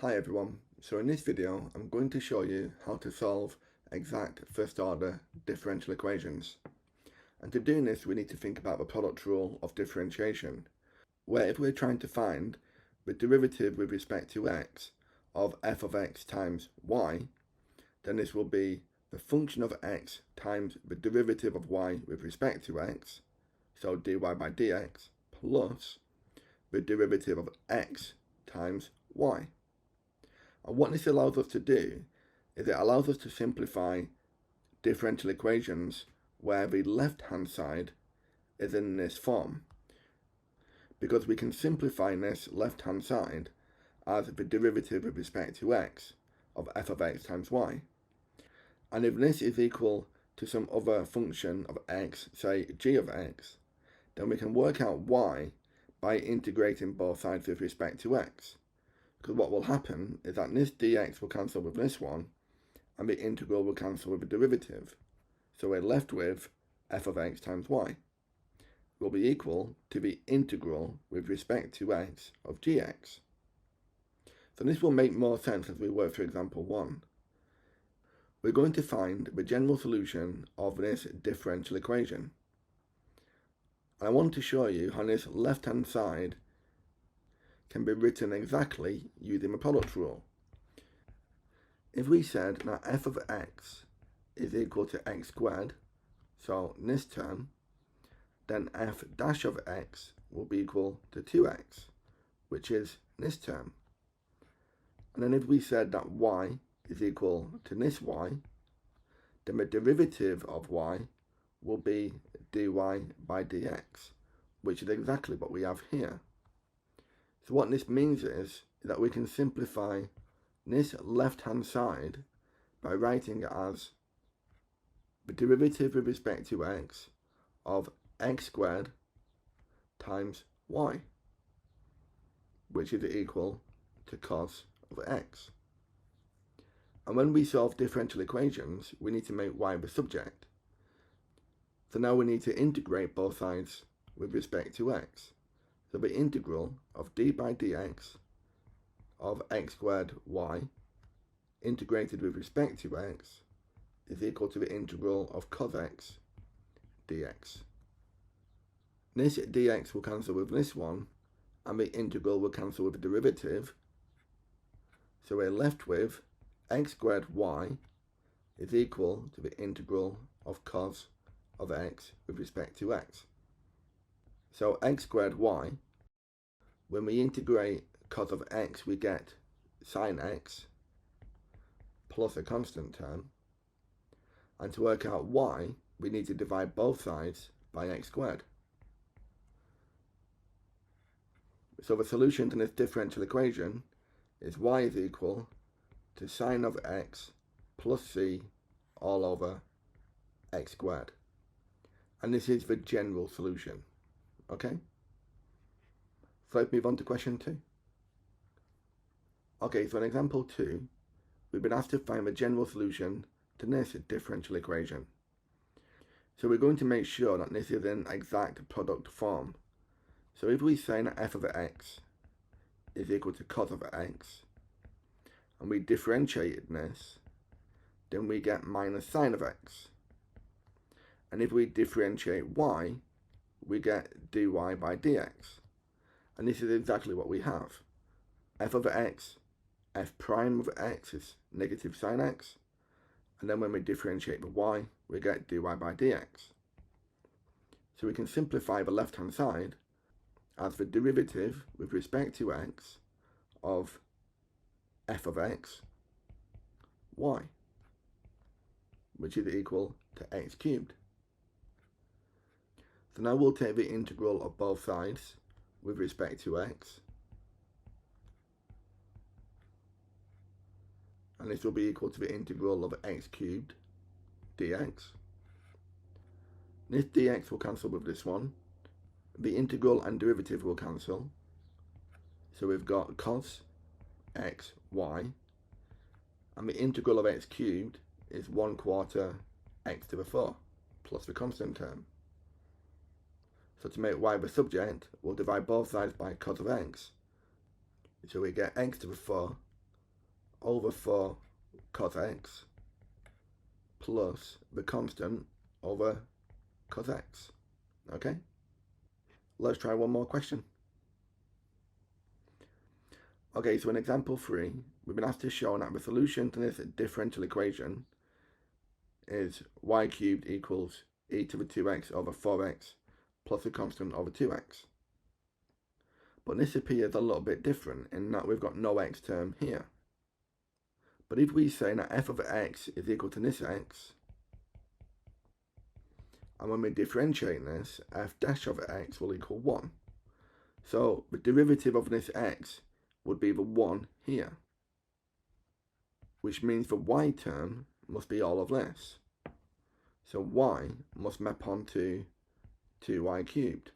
Hi everyone, so in this video I'm going to show you how to solve exact first order differential equations. And to do this we need to think about the product rule of differentiation, where if we're trying to find the derivative with respect to x of f of x times y, then this will be the function of x times the derivative of y with respect to x, so dy by dx, plus the derivative of x times y. And what this allows us to do is it allows us to simplify differential equations where the left-hand side is in this form, because we can simplify this left-hand side as the derivative with respect to x of f of x times y. And if this is equal to some other function of x, say g of x, then we can work out y by integrating both sides with respect to x. Because what will happen is that this dx will cancel with this one, and the integral will cancel with the derivative. So we're left with f of x times y will be equal to the integral with respect to x of gx. So this will make more sense as we work through example 1. We're going to find the general solution of this differential equation. And I want to show you how this left-hand side can be written exactly using the product rule. If we said that f of x is equal to x squared, so in this term, then f dash of x will be equal to 2x, which is this term. And then if we said that y is equal to this y, then the derivative of y will be dy by dx, which is exactly what we have here. So what this means is that we can simplify this left-hand side by writing it as the derivative with respect to x of x squared times y, which is equal to cos of x. And when we solve differential equations, we need to make y the subject. So now we need to integrate both sides with respect to x. So the integral of d by dx of x squared y integrated with respect to x is equal to the integral of cos x dx. This dx will cancel with this one, and the integral will cancel with the derivative. So we're left with x squared y is equal to the integral of cos of x with respect to x. So x squared y, when we integrate cos of x, we get sine x plus a constant term. And to work out y, we need to divide both sides by x squared. So the solution to this differential equation is y is equal to sine of x plus c all over x squared. And this is the general solution. Okay? So let's move on to question 2. Okay, so in example 2, we've been asked to find the general solution to this differential equation. So we're going to make sure that this is in exact product form. So if we say that f of x is equal to cos of x, and we differentiate this, then we get minus sine of x. And if we differentiate y, we get dy by dx. And this is exactly what we have. F of x, f prime of x is negative sine x. And then when we differentiate the y, we get dy by dx. So we can simplify the left-hand side as the derivative with respect to x of f of x, y, which is equal to x cubed. So now we'll take the integral of both sides with respect to x, and this will be equal to the integral of x cubed dx. This dx will cancel with this one. The integral and derivative will cancel. So we've got cos x y, and the integral of x cubed is 1/4 x to the 4 plus the constant term. So to make y the subject, we'll divide both sides by cos of x. So we get x to the 4 over 4 cos x plus the constant over cos x. Okay? Let's try one more question. Okay, so in example 3, we've been asked to show that the solution to this differential equation is y cubed equals e to the 2x over 4x plus a constant over 2x. But this appears a little bit different in that we've got no x term here. But if we say that f of x is equal to this x, and when we differentiate this, f dash of x will equal 1. So the derivative of this x would be the 1 here, which means the y term must be all of this. So y must map onto 2y cubed.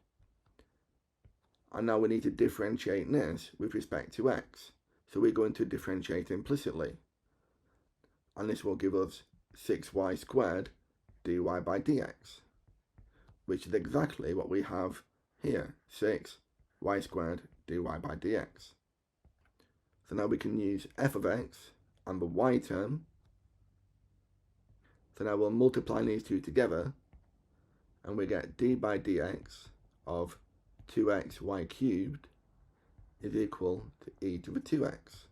And now we need to differentiate this with respect to x. So we're going to differentiate implicitly. And this will give us 6y squared dy by dx, which is exactly what we have here, 6y squared dy by dx. So now we can use f of x and the y term. So now we'll multiply these two together and we get d by dx of 2xy cubed is equal to e to the 2x.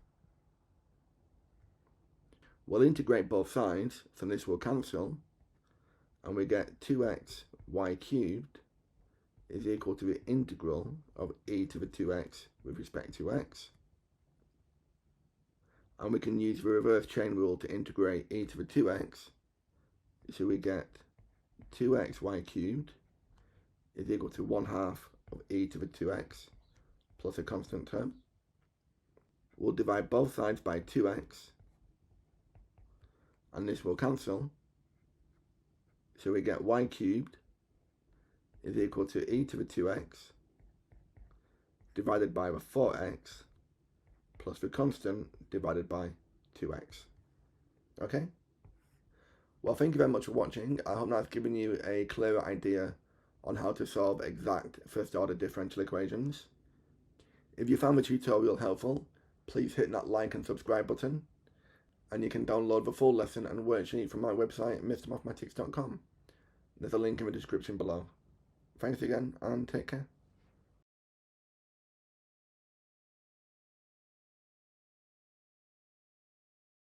We'll integrate both sides, so this will cancel, and we get 2xy cubed is equal to the integral of e to the 2x with respect to x. And we can use the reverse chain rule to integrate e to the 2x, so we get 2xy cubed is equal to 1/2 of e to the 2x plus a constant term. We'll divide both sides by 2x, and this will cancel, so we get y cubed is equal to e to the 2x divided by the 4x plus the constant divided by 2x. Okay? Well, thank you very much for watching. I hope that's given you a clearer idea on how to solve exact first order differential equations. If you found the tutorial helpful, please hit that like and subscribe button, and you can download the full lesson and worksheet from my website, mrmathematics.com. There's a link in the description below. Thanks again, and take care.